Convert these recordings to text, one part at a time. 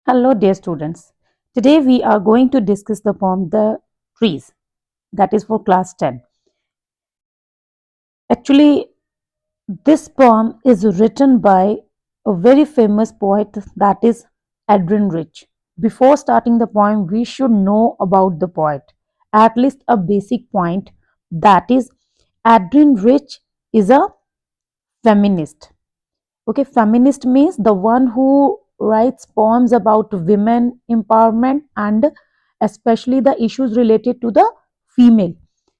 Hello, dear students. Today we are going to discuss the poem The Trees, that is for class 10. Actually, this poem is written by a very famous poet, that is Adrian Rich. Before starting the poem, we should know about the poet, at least a basic point, that is Adrian Rich is a feminist. Okay, feminist means the one who writes poems about women empowerment and especially the issues related to the female.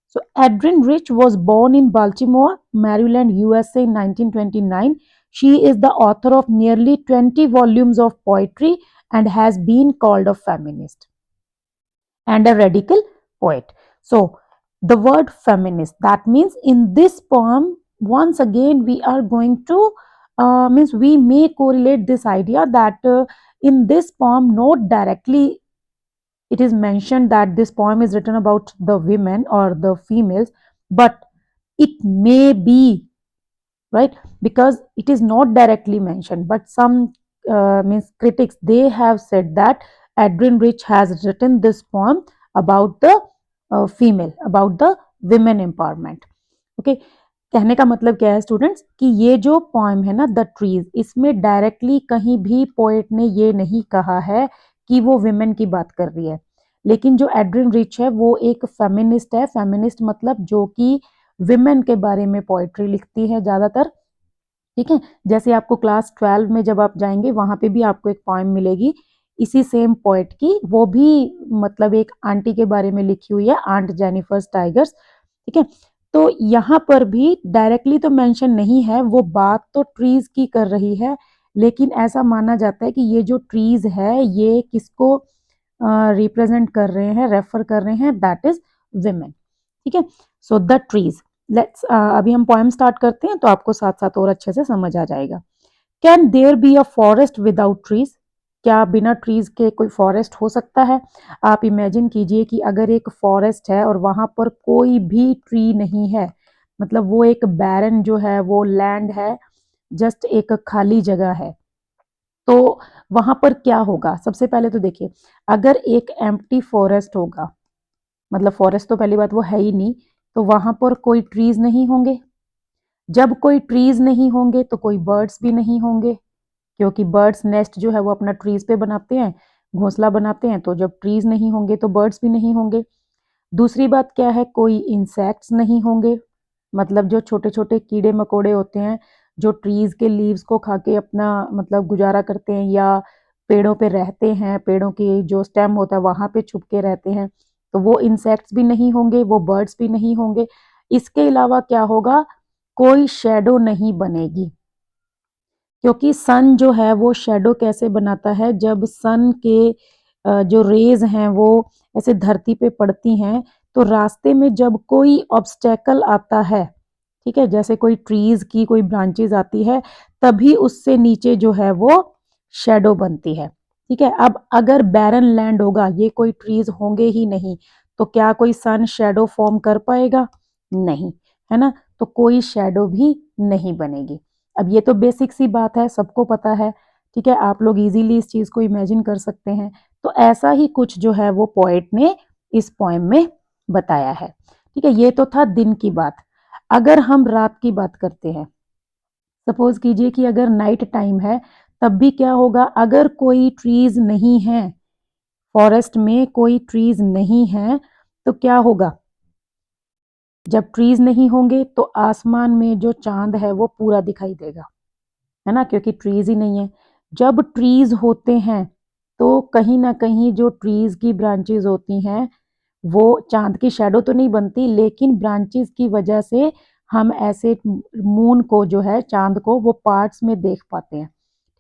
So Adrienne Rich was born in Baltimore, Maryland, USA in 1929. She is the author of nearly 20 volumes of poetry and has been called a feminist and a radical poet. So the word feminist, that means in this poem, once again we are going to means we may correlate this idea that in this poem, not directly it is mentioned that this poem is written about the women or the females, but it may be right, because it is not directly mentioned, but some means critics, they have said that Adrian Rich has written this poem about the female, about the women empowerment. Okay, कहने का मतलब क्या है students कि ये जो poem है ना द ट्रीज, इसमें डायरेक्टली कहीं भी पोएट ने ये नहीं कहा है कि वो विमेन की बात कर रही है, लेकिन जो एड्रिन रिच है वो एक फेमिनिस्ट है। फेमिनिस्ट मतलब जो कि विमेन के बारे में पोएट्री लिखती है ज़्यादातर। ठीक है, जैसे आपको क्लास 12 में जब आप जाएंगे वहां पे भी आपको एक पोएम मिलेगी इसी सेम पोएट की, वो भी मतलब एक आंटी के बारे में लिखी हुई है, आंट जेनिफर टाइगर्स। ठीक है, तो यहाँ पर भी डायरेक्टली तो मेंशन नहीं है, वो बात तो ट्रीज की कर रही है, लेकिन ऐसा माना जाता है कि ये जो ट्रीज है ये किसको रिप्रेजेंट कर रहे हैं, रेफर कर रहे हैं, दैट इज विमेन। ठीक है, सो द ट्रीज, लेट्स अभी हम पोएम स्टार्ट करते हैं तो आपको साथ साथ और अच्छे से समझ आ जाएगा। Can there be a forest without trees? क्या बिना ट्रीज के कोई फॉरेस्ट हो सकता है? आप इमेजिन कीजिए कि अगर एक फॉरेस्ट है और वहां पर कोई भी ट्री नहीं है, मतलब वो एक बैरन जो है वो लैंड है, जस्ट एक खाली जगह है, तो वहां पर क्या होगा? सबसे पहले तो देखिए, अगर एक एम्प्टी फॉरेस्ट होगा, मतलब फॉरेस्ट तो पहली बात वो है ही नहीं, तो वहां पर कोई ट्रीज नहीं होंगे। जब कोई ट्रीज नहीं होंगे तो कोई बर्ड्स भी नहीं होंगे, क्योंकि बर्ड्स नेस्ट जो है वो अपना ट्रीज पे बनाते हैं, घोंसला बनाते हैं, तो जब ट्रीज नहीं होंगे तो बर्ड्स भी नहीं होंगे। दूसरी बात क्या है, कोई इंसेक्ट्स नहीं होंगे, मतलब जो छोटे छोटे कीड़े मकोड़े होते हैं जो ट्रीज के लीव्स को खा के अपना मतलब गुजारा करते हैं या पेड़ों पे रहते हैं, पेड़ों की जो स्टेम होता है वहां पे छुप के रहते हैं, तो वो इंसेक्ट्स भी नहीं होंगे, वो बर्ड्स भी नहीं होंगे। इसके अलावा क्या होगा, कोई शेडो नहीं बनेगी, क्योंकि सन जो है वो शेडो कैसे बनाता है, जब सन के जो रेज हैं वो ऐसे धरती पे पड़ती हैं, तो रास्ते में जब कोई ऑब्स्टेकल आता है, ठीक है, जैसे कोई ट्रीज की कोई ब्रांचेज आती है, तभी उससे नीचे जो है वो शेडो बनती है। ठीक है, अब अगर बैरन लैंड होगा, ये कोई ट्रीज होंगे ही नहीं, तो क्या कोई सन शेडो फॉर्म कर पाएगा? नहीं, है ना, तो कोई शेडो भी नहीं बनेगी। अब ये तो बेसिक सी बात है, सबको पता है। ठीक है, आप लोग इजीली इस चीज को इमेजिन कर सकते हैं। तो ऐसा ही कुछ जो है वो पोएट ने इस पोएम में बताया है। ठीक है, ये तो था दिन की बात। अगर हम रात की बात करते हैं, सपोज कीजिए कि अगर नाइट टाइम है, तब भी क्या होगा, अगर कोई ट्रीज नहीं है, फॉरेस्ट में कोई ट्रीज नहीं है, तो क्या होगा? जब ट्रीज नहीं होंगे तो आसमान में जो चांद है वो पूरा दिखाई देगा, है ना, क्योंकि ट्रीज ही नहीं है। जब ट्रीज होते हैं तो कहीं ना कहीं जो ट्रीज की ब्रांचेस होती हैं वो चांद की शेडो तो नहीं बनती, लेकिन ब्रांचेस की वजह से हम ऐसे मून को जो है, चांद को, वो पार्ट्स में देख पाते हैं।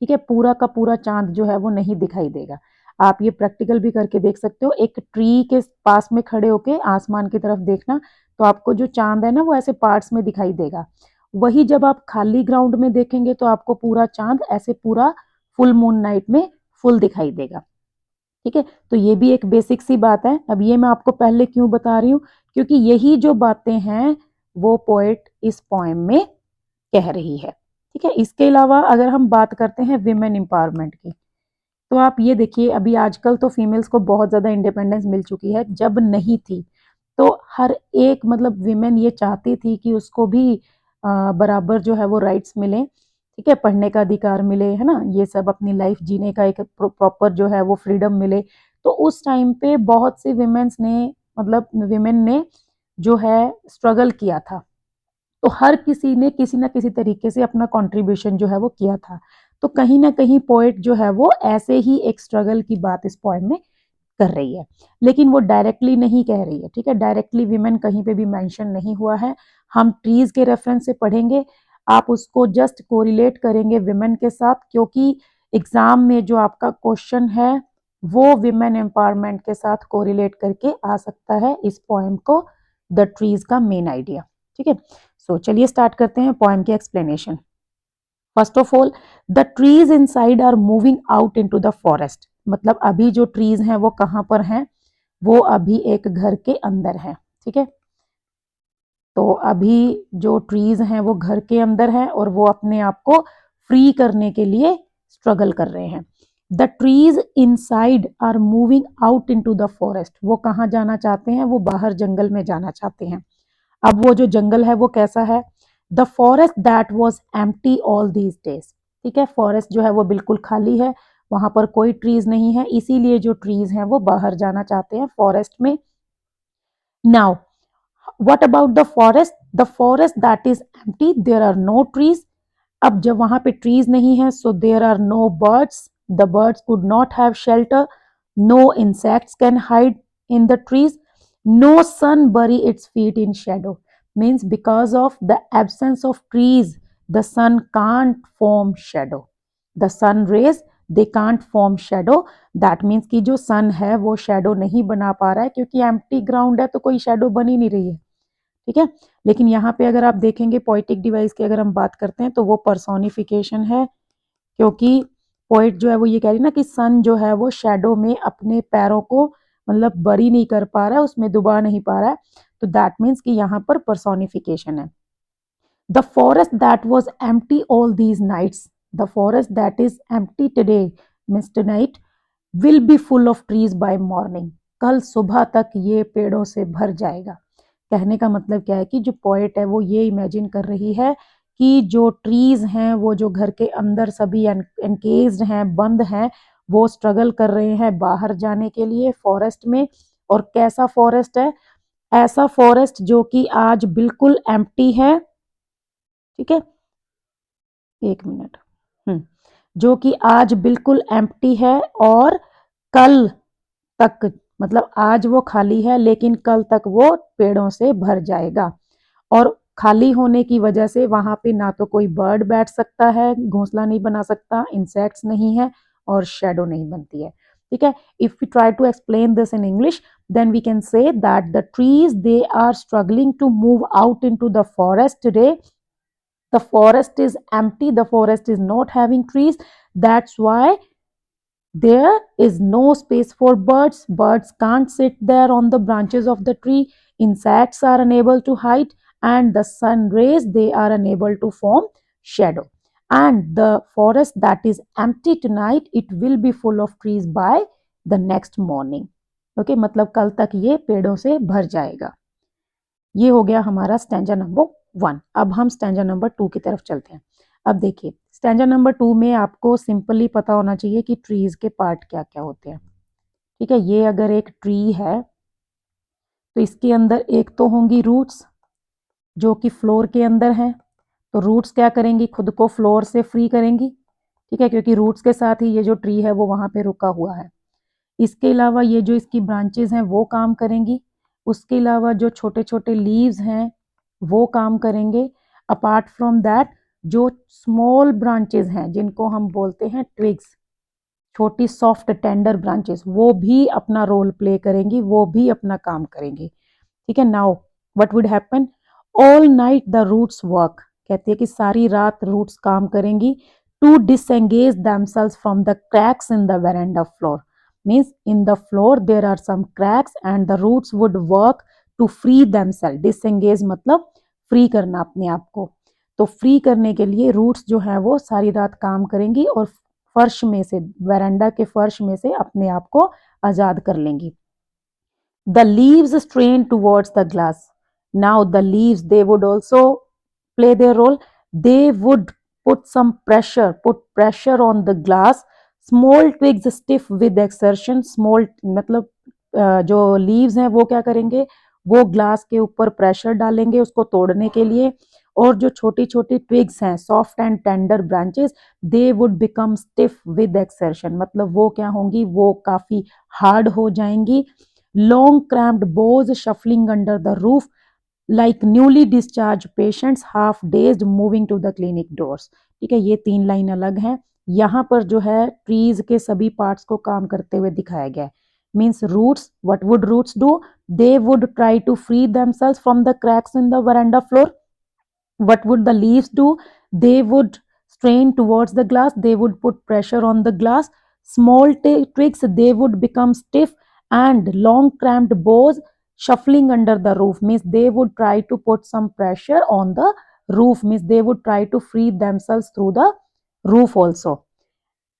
ठीक है, पूरा का पूरा चांद जो है वो नहीं दिखाई देगा। आप ये प्रैक्टिकल भी करके देख सकते हो, एक ट्री के पास में खड़े होके आसमान की तरफ देखना, तो आपको जो चांद है ना वो ऐसे पार्ट्स में दिखाई देगा। वही जब आप खाली ग्राउंड में देखेंगे तो आपको पूरा चांद ऐसे पूरा फुल मून नाइट में फुल दिखाई देगा। ठीक है, तो ये भी एक बेसिक सी बात है। अब ये मैं आपको पहले क्यों बता रही हूँ, क्योंकि यही जो बातें हैं वो पोएट इस पोएम में कह रही है। ठीक है, इसके अलावा अगर हम बात करते हैं विमेन एम्पावरमेंट की, तो आप ये देखिए, अभी आजकल तो फीमेल्स को बहुत ज़्यादा इंडिपेंडेंस मिल चुकी है, जब नहीं थी तो हर एक मतलब विमेन ये चाहती थी कि उसको भी बराबर जो है वो राइट्स मिले, ठीक है, पढ़ने का अधिकार मिले, है ना, ये सब अपनी लाइफ जीने का एक प्रॉपर जो है वो फ्रीडम मिले। तो उस टाइम पे बहुत सी विमेन्स ने, मतलब विमेन ने जो है स्ट्रगल किया था। तो हर किसी ने किसी ना किसी तरीके से अपना कंट्रीब्यूशन जो है वो किया था। तो कहीं ना कहीं पोएट जो है वो ऐसे ही एक स्ट्रगल की बात इस पोएम में कर रही है, लेकिन वो डायरेक्टली नहीं कह रही है, ठीक है, डायरेक्टली विमेन कहीं पे भी मेंशन नहीं हुआ है। हम ट्रीज के रेफरेंस से पढ़ेंगे, आप उसको जस्ट कोरिलेट करेंगे विमेन के साथ, क्योंकि एग्जाम में जो आपका क्वेश्चन है वो विमेन एम्पावरमेंट के साथ कोरिलेट करके आ सकता है इस पोएम को, द ट्रीज का मेन आइडिया, ठीक है। सो चलिए स्टार्ट करते हैं पोएम की explanation. First of all, the trees inside are moving out into the forest, मतलब अभी जो ट्रीज हैं वो कहाँ पर हैं, वो अभी एक घर के अंदर है, ठीक है। तो अभी जो ट्रीज हैं वो घर के अंदर हैं और वो अपने आप को फ्री करने के लिए स्ट्रगल कर रहे हैं। The trees inside are moving out into the forest, वो कहाँ जाना चाहते हैं, वो बाहर जंगल में जाना चाहते हैं। अब वो जो जंगल है वो कैसा है, the forest that was empty all these days, ठीक है, फॉरेस्ट जो है वो बिल्कुल खाली है, वहां पर कोई ट्रीज नहीं है, इसीलिए जो ट्रीज हैं वो बाहर जाना चाहते हैं फॉरेस्ट में। Now what about the forest, the forest that is empty, there are no trees. अब जब वहां पे ट्रीज नहीं है, so there are no birds, the birds could not have shelter, no insects can hide in the trees, no sun bury its feet in shadow, means because of the absence of trees the sun can't form shadow, the sun rays they can't form shadow, that means कि जो sun है वो shadow नहीं बना पा रहा है, क्योंकि empty ground है तो कोई shadow बन ही नहीं रही है, ठीक है। लेकिन यहाँ पे अगर आप देखेंगे पोइटिक डिवाइस की अगर हम बात करते हैं तो वो पर्सोनिफिकेशन है, क्योंकि पोइट जो है वो ये कह रही है ना कि सन जो है वो शेडो में अपने पैरों को मतलब बरी नहीं कर पा रहा है, उसमें डुबा नहीं पा रहा है, तो दैट मीन्स कि यहाँ पर पर्सोनिफिकेशन है। The forest that was empty all these nights, the forest that is empty today means tonight will be full of trees by morning, कल सुबह तक ये पेड़ों से भर जाएगा। कहने का मतलब क्या है कि जो पोएट है वो ये इमेजिन कर रही है कि जो ट्रीज हैं वो जो घर के अंदर सभी एनकेज्ड हैं, बंद हैं, वो स्ट्रगल कर रहे हैं बाहर जाने के लिए फॉरेस्ट में। और कैसा फॉरेस्ट है, ऐसा फॉरेस्ट जो कि आज बिल्कुल एम्प्टी है, ठीक है, एक मिनट, जो कि आज बिल्कुल एम्प्टी है और कल तक, मतलब आज वो खाली है लेकिन कल तक वो पेड़ों से भर जाएगा। और खाली होने की वजह से वहां पे ना तो कोई बर्ड बैठ सकता है, घोंसला नहीं बना सकता, इंसेक्ट्स नहीं है और शेडो नहीं बनती है, ठीक है। If we try to explain this in English then we can say that the trees they are struggling to move out into the forest today, the forest is empty, the forest is not having trees, that's why there is no space for birds, birds can't sit there on the branches of the tree, insects are unable to hide, and the sun rays they are unable to form shadow, and the forest that is empty tonight it will be full of trees by the next morning, okay मतलब कल तक ये पेड़ों से भर जाएगा। ये हो गया हमारा स्टैंजा नंबर 1। अब हम स्टैंजा नंबर 2 की तरफ चलते हैं। अब देखिए स्टैंजा नंबर 2 में आपको सिंपली पता होना चाहिए कि ट्रीज के पार्ट क्या क्या होते हैं, ठीक है। ये अगर एक ट्री है तो इसके अंदर एक तो होंगी रूट्स जो कि फ्लोर के अंदर हैं, तो रूट्स क्या करेंगी, खुद को फ्लोर से फ्री करेंगी, ठीक है, क्योंकि रूट्स के साथ ही ये जो ट्री है वो वहां पे रुका हुआ है। इसके अलावा ये जो इसकी ब्रांचेस हैं वो काम करेंगी, उसके अलावा जो छोटे छोटे लीव्स हैं वो काम करेंगे। अपार्ट फ्रॉम दैट जो स्मॉल ब्रांचेस हैं जिनको हम बोलते हैं ट्विग्स, छोटी सॉफ्ट टेंडर ब्रांचेस, वो भी अपना रोल प्ले करेंगी, वो भी अपना काम करेंगी, ठीक है। Now what would happen, all night the roots work, कहती है कि सारी रात रूट्स काम करेंगी, to disengage themselves from the cracks in the veranda floor, means in the floor there are some cracks and the roots would work to free themselves, disengage मतलब free करना अपने आप को, तो फ्री करने के लिए रूट्स जो है वो सारी रात काम करेंगी और फर्श में से, वरांडा के फर्श में से अपने आप को आजाद कर लेंगी. The leaves strain towards the glass. Now the leaves, they would also play their role. They would put pressure on the glass. Small twigs stiff with exertion. Small मतलब जो leaves हैं वो क्या करेंगे, वो ग्लास के ऊपर प्रेशर डालेंगे उसको तोड़ने के लिए. और जो छोटी छोटी ट्विग्स हैं, soft and tender branches, they would become stiff with exertion, मतलब वो क्या होंगी, वो काफी हार्ड हो जाएंगी. long cramped bows shuffling under the roof like newly discharged patients half dazed moving to the clinic doors. ठीक है, ये 3 लाइन अलग हैं. यहाँ पर जो है ट्रीज के सभी पार्ट्स को काम करते हुए दिखाया गया है. Means roots, what would roots do, they would try to free themselves from the cracks in the veranda floor. What would the leaves do? They would strain towards the glass, they would put pressure on the glass. Small twigs, they would become stiff, and long cramped boughs shuffling under the roof means they would try to put some pressure on the roof, means they would try to free themselves through the roof also.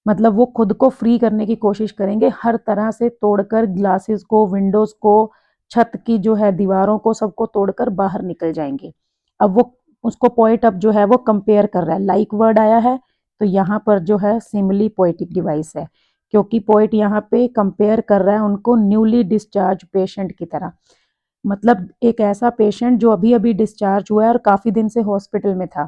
मतलब वो खुद को free करने की कोशिश करेंगे, हर तरह से तोड़कर ग्लासेस को, विंडोज को, छत की जो है दीवारों को, सबको तोड़कर बाहर निकल जाएंगे. अब वो उसको पोइट अब जो है वो कंपेयर कर रहा है. लाइक वर्ड आया है तो यहाँ पर जो है सिमिली पोएटिक डिवाइस है, क्योंकि पोइट यहाँ पे कंपेयर कर रहा है उनको न्यूली डिस्चार्ज पेशेंट की तरह. मतलब एक ऐसा पेशेंट जो अभी अभी डिस्चार्ज हुआ है और काफी दिन से हॉस्पिटल में था.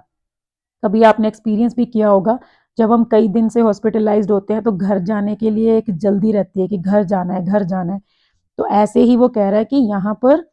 कभी आपने एक्सपीरियंस भी किया होगा, जब हम कई दिन से हॉस्पिटलाइज्ड होते हैं तो घर जाने के लिए एक जल्दी रहती है कि घर जाना है, घर जाना है. तो ऐसे ही वो कह रहा है कि यहाँ पर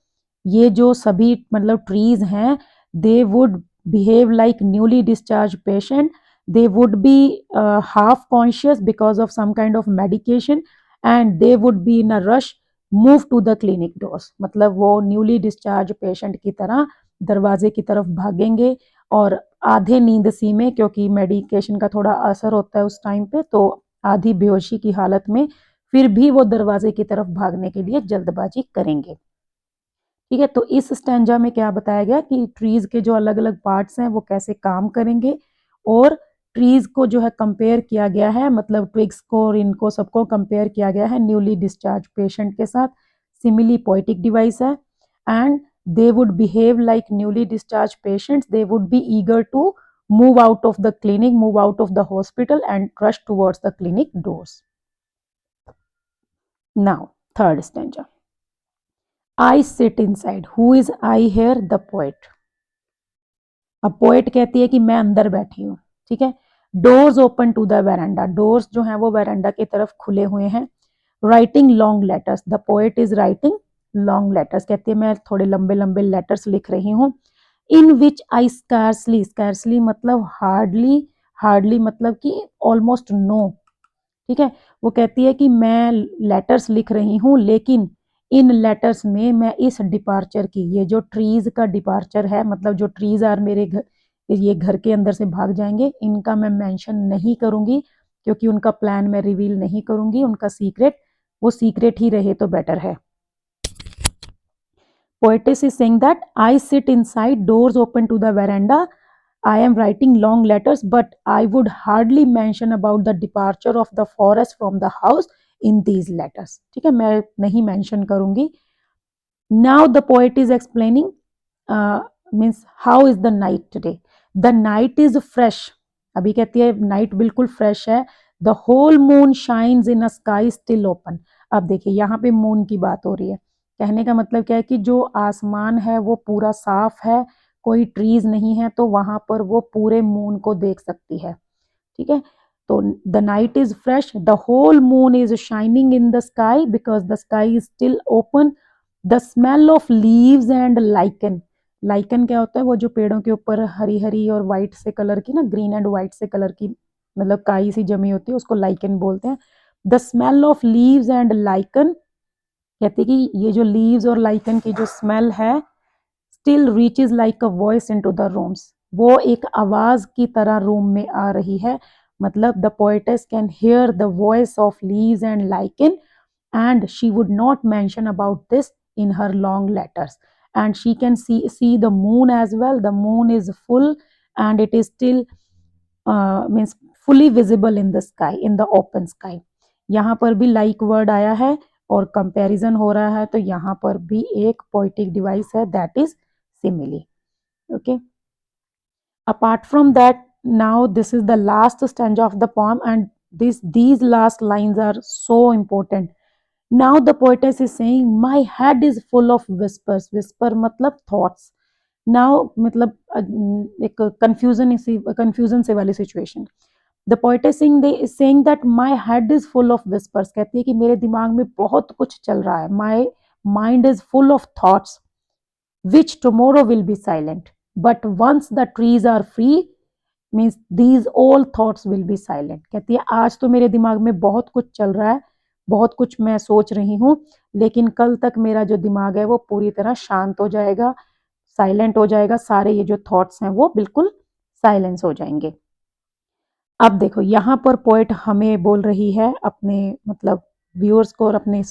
ये जो सभी मतलब ट्रीज हैं, they would behave like newly discharge patient. They would be half conscious because of some kind of medication, and they would be in a rush move to the clinic doors. मतलब वो newly discharge patient की तरह दरवाजे की तरफ भागेंगे, और आधे नींद सी में, क्योंकि मेडिकेशन का थोड़ा असर होता है उस टाइम पे, तो आधी बेहोशी की हालत में फिर भी वो दरवाजे की तरफ भागने के लिए जल्दबाजी करेंगे. ठीक है, तो इस स्टैंजा में क्या बताया गया कि ट्रीज के जो अलग अलग पार्ट्स हैं वो कैसे काम करेंगे, और ट्रीज को जो है कंपेयर किया गया है, मतलब ट्विग्स को और इनको सबको कंपेयर किया गया है न्यूली डिस्चार्ज पेशेंट के साथ. सिमिली पोएटिक डिवाइस है. And they would behave like newly discharged patients. They would be eager to move out of the clinic, move out of the hospital, and rush towards the clinic doors. Now, third stanza. I sit inside. Who is I here? The poet. अब poet कहती है कि मैं अंदर बैठी हूँ. ठीक है. Doors open to the verandah. Doors जो है वो वेरांडा की तरफ खुले हुए हैं. Writing long letters. The poet is writing long letters. कहती है मैं थोड़े लंबे लंबे लेटर्स लिख रही हूँ. इन विच आई स्कैर्सली. स्कैर्सली मतलब हार्डली. हार्डली मतलब कि ऑलमोस्ट नो. ठीक है. वो कहती है कि मैं लेटर्स लिख रही हूँ, लेकिन इन लेटर्स में मैं इस डिपार्चर की, ये जो ट्रीज का डिपार्चर है, मतलब जो ट्रीज आर मेरे घर, ये घर के अंदर से भाग जाएंगे, इनका मैं मेंशन नहीं करूंगी, क्योंकि उनका प्लान मैं रिवील नहीं करूंगी. उनका सीक्रेट, वो सीक्रेट ही रहे तो बेटर है. Poetess is saying that I sit inside, doors open to the veranda. I am writing long letters, but I would hardly mention about the departure of the forest from the house in these letters. ठीक है, मैं नहीं mention करूंगी. Now the poet is explaining, means how is the night today. The night is fresh. अभी कहती है night बिल्कुल fresh है. The whole moon shines in a sky still open. अब देखिए यहाँ पे moon की बात हो रही है. कहने का मतलब क्या है कि जो आसमान है वो पूरा साफ है, कोई ट्रीज नहीं है, तो वहां पर वो पूरे मून को देख सकती है. ठीक है. तो the night is fresh. The whole moon is shining in the sky because the sky is still open. The smell of leaves and lichen. Lichen क्या होता है, वो जो पेड़ों के ऊपर हरी हरी और व्हाइट से कलर की ना, ग्रीन एंड व्हाइट से कलर की मतलब काई सी जमी होती है, उसको लाइकन बोलते हैं. The smell of leaves and lichen. कहते कि ये जो लीव्स और लाइकन की जो स्मेल है, still reaches like a voice into the rooms. वो एक आवाज की तरह रूम में आ रही है. मतलब the poetess can hear the voice of leaves and lichen, and she would not mention about this in her long letters. And she can see the moon as well. The moon is full and it is still means fully visible in the sky, in the open sky. यहाँ पर भी like word आया है और comparison हो रहा है, तो यहाँ पर भी एक पोएटिक डिवाइस है, that is simile. Okay, apart from that, now this is the last stanza of the poem, and these last lines are so important. Now the poetess is saying, my head is full of whispers. Whisper मतलब thoughts. Now मतलब एक confusion से वाली situation. The poetess is saying that my head is full of whispers. कहती है कि मेरे दिमाग में बहुत कुछ चल रहा है. My mind is full of thoughts which tomorrow will be silent. But once the trees are free, means these all thoughts will be silent. कहती है आज तो मेरे दिमाग में बहुत कुछ चल रहा है, बहुत कुछ मैं सोच रही हूँ, लेकिन कल तक मेरा जो दिमाग है वो पूरी तरह शांत हो जाएगा, साइलेंट हो जाएगा, सारे ये जो थॉट्स हैं वो बिल्कुल साइलेंस हो जाएंगे. अब देखो यहाँ पर पोएट हमें बोल रही है, अपने मतलब व्यूअर्स को और अपने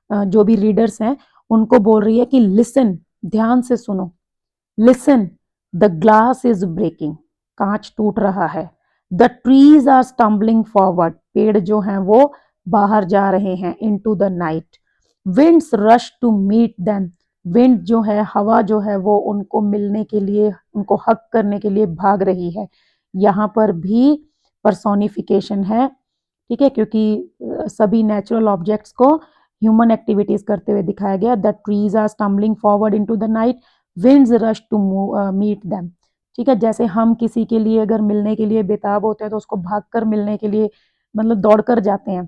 जो भी रीडर्स हैं उनको बोल रही है कि लिसन, ध्यान से सुनो. Listen, the glass is breaking, कांच टूट रहा है. The trees are stumbling forward, पेड़ जो हैं वो बाहर जा रहे हैं into the night. Winds rush to meet them, wind जो है, हवा जो है वो उनको मिलने के लिए, उनको हक करने के लिए भाग रही है. यहाँ पर भी पर्सोनिफिकेशन है, ठीक है, क्योंकि सभी नेचुरल ऑब्जेक्ट्स को ह्यूमन एक्टिविटीज करते हुए दिखाया गया. The trees are stumbling forward into the night, winds rush to meet them. ठीक है, जैसे हम किसी के लिए अगर मिलने के लिए बेताब होते हैं तो उसको भागकर मिलने के लिए मतलब दौड़कर जाते हैं,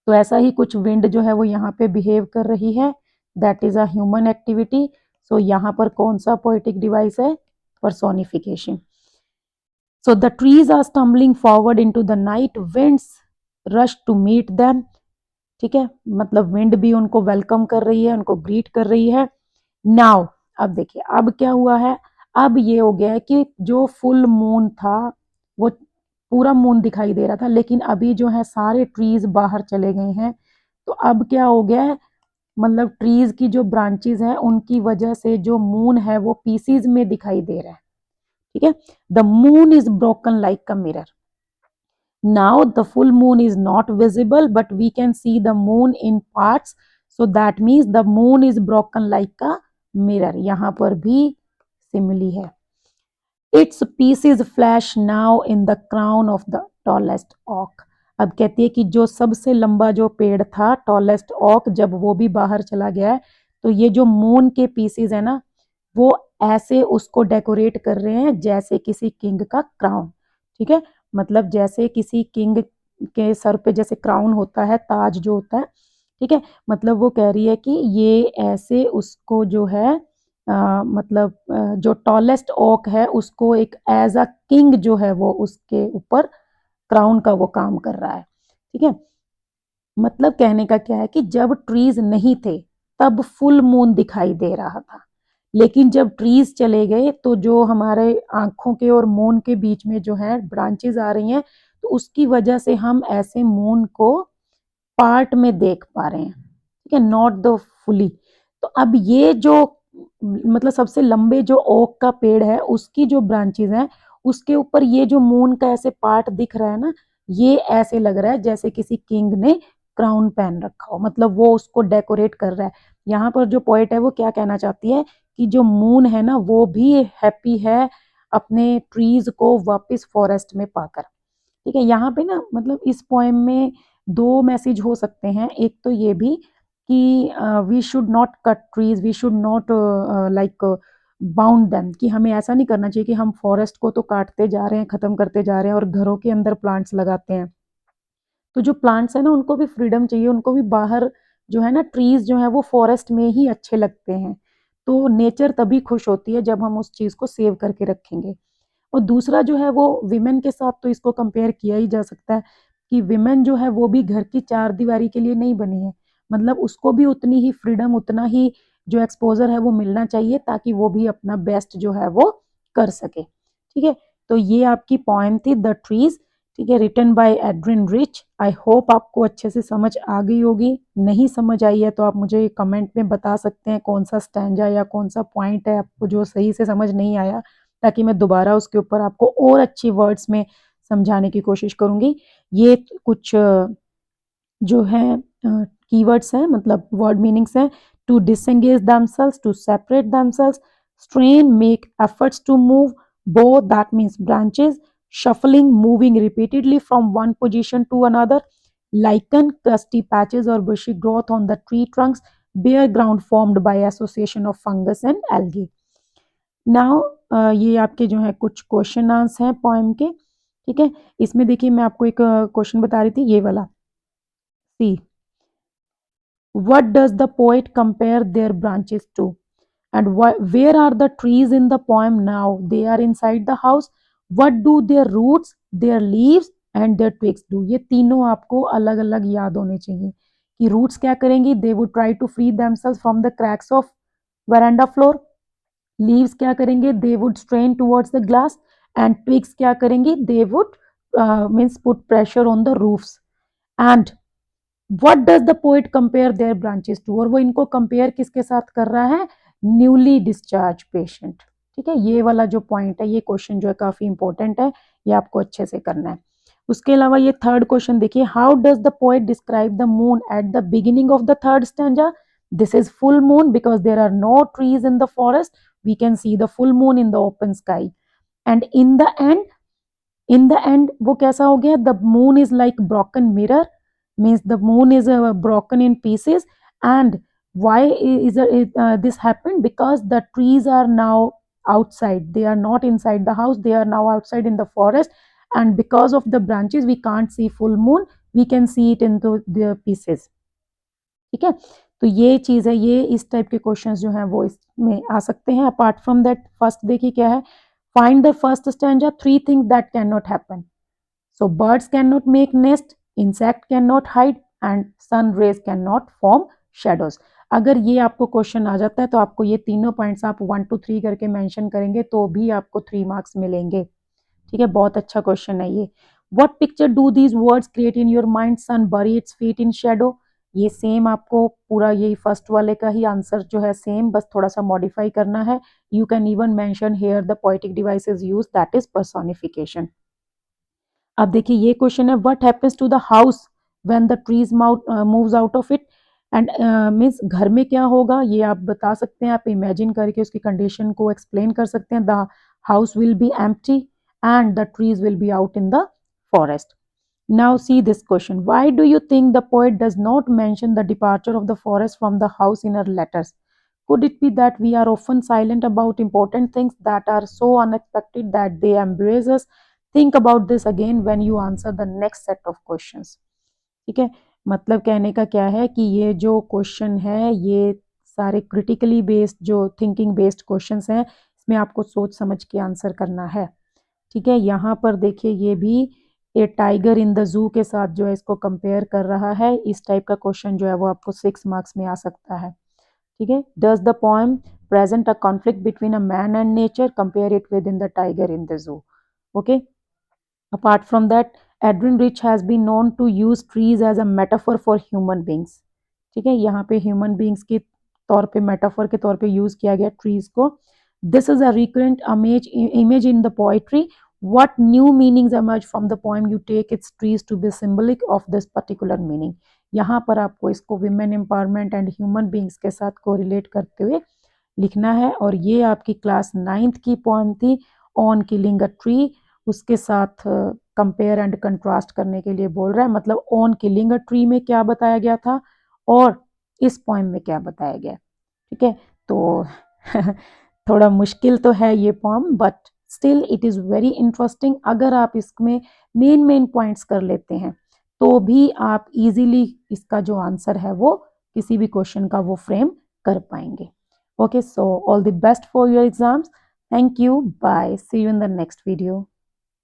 तो ऐसा ही कुछ विंड जो है वो यहाँ पे बिहेव कर रही है. That is a human activity. So यहाँ पर कौन सा पोएटिक डिवाइस है? Personification. So the trees are stumbling forward into the night, winds rush to meet them. ठीक है, मतलब विंड भी उनको वेलकम कर रही है, उनको ग्रीट कर रही है. नाउ अब देखिए अब क्या हुआ है, अब ये हो गया है कि जो फुल मून था वो पूरा मून दिखाई दे रहा था, लेकिन अभी जो है सारे ट्रीज बाहर चले गए हैं. तो अब क्या हो गया है, मतलब ट्रीज की जो ब्रांचेस हैं उनकी वजह से जो मून है वो पीसीज में दिखाई दे रहा है. ठीक है, the moon is broken like a mirror. Now the full moon is not visible, but we can see the moon in parts. So that means the moon is broken like a mirror. यहाँ पर भी simile है. Its pieces flash now in the crown of the tallest oak. अब कहती है कि जो सबसे लंबा जो पेड़ था, टॉलेस्ट ओक, जब वो भी बाहर चला गया है, तो ये जो मून के पीसेस है ना, वो ऐसे उसको डेकोरेट कर रहे हैं जैसे किसी किंग का क्राउन. ठीक है, मतलब जैसे किसी किंग के सर पे जैसे क्राउन होता है, ताज जो होता है. ठीक है, मतलब वो कह रही है कि ये ऐसे उसको जो है मतलब जो टॉलेस्ट ओक है उसको एक एज अ किंग जो है वो उसके ऊपर क्राउन का वो काम कर रहा है. ठीक है, मतलब कहने का क्या है कि जब ट्रीज नहीं थे तब फुल मून दिखाई दे रहा था, लेकिन जब ट्रीज चले गए तो जो हमारे आंखों के और मून के बीच में जो है ब्रांचेस आ रही हैं, तो उसकी वजह से हम ऐसे मून को पार्ट में देख पा रहे हैं. ठीक है, नॉट द फुली. तो अब ये जो मतलब सबसे लंबे जो ओक का पेड़ है उसकी जो ब्रांचेस हैं उसके ऊपर ये जो मून का ऐसे पार्ट दिख रहा है ना, ये ऐसे लग रहा है जैसे किसी किंग ने क्राउन पहन रखा हो, मतलब वो उसको डेकोरेट कर रहा है. यहाँ पर जो पोएट है वो क्या कहना चाहती है कि जो मून है ना वो भी हैप्पी है अपने ट्रीज को वापस फॉरेस्ट में पाकर. ठीक है, यहाँ पे ना मतलब इस पोएम में दो मैसेज हो सकते हैं. एक तो ये भी कि we should not cut trees, we should not like bound them, कि हमें ऐसा नहीं करना चाहिए कि हम फॉरेस्ट को तो काटते जा रहे हैं, खत्म करते जा रहे हैं और घरों के अंदर प्लांट्स लगाते हैं. तो जो प्लांट्स है ना उनको भी फ्रीडम चाहिए, उनको भी बाहर जो है ना ट्रीज जो है वो फॉरेस्ट में ही अच्छे लगते हैं. तो नेचर तभी खुश होती है जब हम उस चीज को सेव करके रखेंगे. और दूसरा जो है वो विमेन के साथ तो इसको कंपेयर किया ही जा सकता है कि विमेन जो है वो भी घर की चार दीवारी के लिए नहीं बनी है, मतलब उसको भी उतनी ही फ्रीडम, उतना ही जो एक्सपोजर है वो मिलना चाहिए ताकि वो भी अपना बेस्ट जो है वो कर सके. ठीक है, तो ये आपकी पॉइंट थी द ट्रीज. ठीक है, written by Adrienne Rich. I hope आपको अच्छे से समझ आ गई होगी. नहीं समझ आई है तो आप मुझे कमेंट में बता सकते हैं कौन सा स्टैंजा या कौन सा पॉइंट है आपको जो सही से समझ नहीं आया, ताकि मैं दोबारा उसके ऊपर आपको और अच्छी वर्ड्स में समझाने की कोशिश करूंगी। ये कुछ जो है कीवर्ड्स हैं, मतलब वर्ड मीनिंग्स हैं। To disengage themselves, to separate themselves, strain, make efforts to move, bow, that means branches, shuffling, moving repeatedly from one position to another, lichen, crusty patches or bushy growth on the tree trunks, bare ground formed by association of fungus and algae. Now ये आपके जो है कुछ question answer हैं poem के, ठीक है। इसमें देखिए मैं आपको एक क्वेश्चन बता रही थी, ये वाला, सी, what does the poet compare their branches to? And where are the trees in the poem now? They are inside the house. What do their roots, their leaves and their twigs do? ये तीनों आपको अलग अलग याद होने चाहिए कि roots क्या करेंगी, they would try to free themselves from the cracks of veranda floor. Leaves क्या करेंगे, they would strain towards the glass. And twigs क्या करेंगी, they would means put pressure on the roofs. And what does the poet compare their branches to, और वो इनको compare किसके साथ कर रहा है, न्यूली डिस्चार्ज पेशेंट, ठीक है। ये वाला जो पॉइंट है, ये क्वेश्चन जो है काफी इंपॉर्टेंट है, ये आपको अच्छे से करना है। उसके अलावा ये थर्ड क्वेश्चन देखिए, how does the poet describe the moon at the beginning of the third stanza? This is full moon because there are no trees in the forest, we can see the full moon in the open sky. And in the end वो कैसा हो गया, the moon is like broken mirror, means the moon is broken in pieces. And why is this happened? Because the trees are now outside, they are not inside the house, they are now outside in the forest, and because of the branches we can't see full moon, we can see it into the pieces, ठीक है। तो ये चीज है, ये इस type के questions जो हैं वो इसमें आ सकते हैं। अपार्ट फ्रॉम दैट, फर्स्ट देखिए क्या है, find the first stanza, three things that can not happen. So birds cannot make nest, insect cannot hide and sun rays cannot form shadows. अगर ये आपको क्वेश्चन आ जाता है तो आपको ये तीनों पॉइंट्स आप 1 to 3 करके मेंशन करेंगे तो भी आपको 3 मार्क्स मिलेंगे, ठीक है। बहुत अच्छा क्वेश्चन है ये। What picture do these words create in your mind? Sun bury its feet in shadow. ये सेम आपको पूरा यही फर्स्ट वाले का ही आंसर जो है सेम, बस थोड़ा सा मॉडिफाई करना है। You can even mention here the poetic device is use, that is personification. अब देखिए ये क्वेश्चन है, what happens to the house when the trees moves out of it? And means घर में क्या होगा, ये आप बता सकते हैं, आप इमेजिन करके उसकी कंडीशन को एक्सप्लेन कर सकते हैं। The house will be empty and the trees will be out in the forest. Now see this question, why do you think the poet does not mention the departure of the forest from the house in her letters? Could it be that we are often silent about important things that are so unexpected that they embrace us? Think about this again when you answer the next set of questions. ठीक है, मतलब कहने का क्या है कि ये जो क्वेश्चन है ये सारे क्रिटिकली बेस्ड जो थिंकिंग बेस्ड क्वेश्चंस हैं, इसमें आपको सोच समझ के आंसर करना है, ठीक है। यहाँ पर देखिए ये भी ए टाइगर इन द जू के साथ जो है इसको कंपेयर कर रहा है। इस टाइप का क्वेश्चन जो है वो आपको 6 मार्क्स में आ सकता है, ठीक है। Does the poem present a conflict between a man and nature? Compare it with in the tiger in the zoo, okay. Apart from that, Adrian Rich has been known to use trees as a metaphor for human beings. ठीक है, यहाँ पे human beings के तौर पे metaphor के तौर पे यूज किया गया ट्रीज को। This is a recurrent image in the poetry. What new meanings emerge from the poem? You take its trees to be symbolic of this particular meaning. यहाँ पर आपको इसको women empowerment and human beings के साथ correlate करते हुए लिखना है। और ये आपकी क्लास 9th की पोएम थी, ऑन किलिंग अ ट्री। उसके साथ कंपेयर एंड कंट्रास्ट करने के लिए बोल रहा है, मतलब ऑन किलिंग अ ट्री में क्या बताया गया था और इस पोएम में क्या बताया गया, ठीक है। तो थोड़ा मुश्किल तो है ये poem, but still it is very interesting. अगर आप इसमें मेन पॉइंट्स कर लेते हैं तो भी आप इजीली इसका जो आंसर है वो किसी भी क्वेश्चन का वो फ्रेम कर पाएंगे। Okay, so all the best for your exams. Thank you, bye, see you in the next video.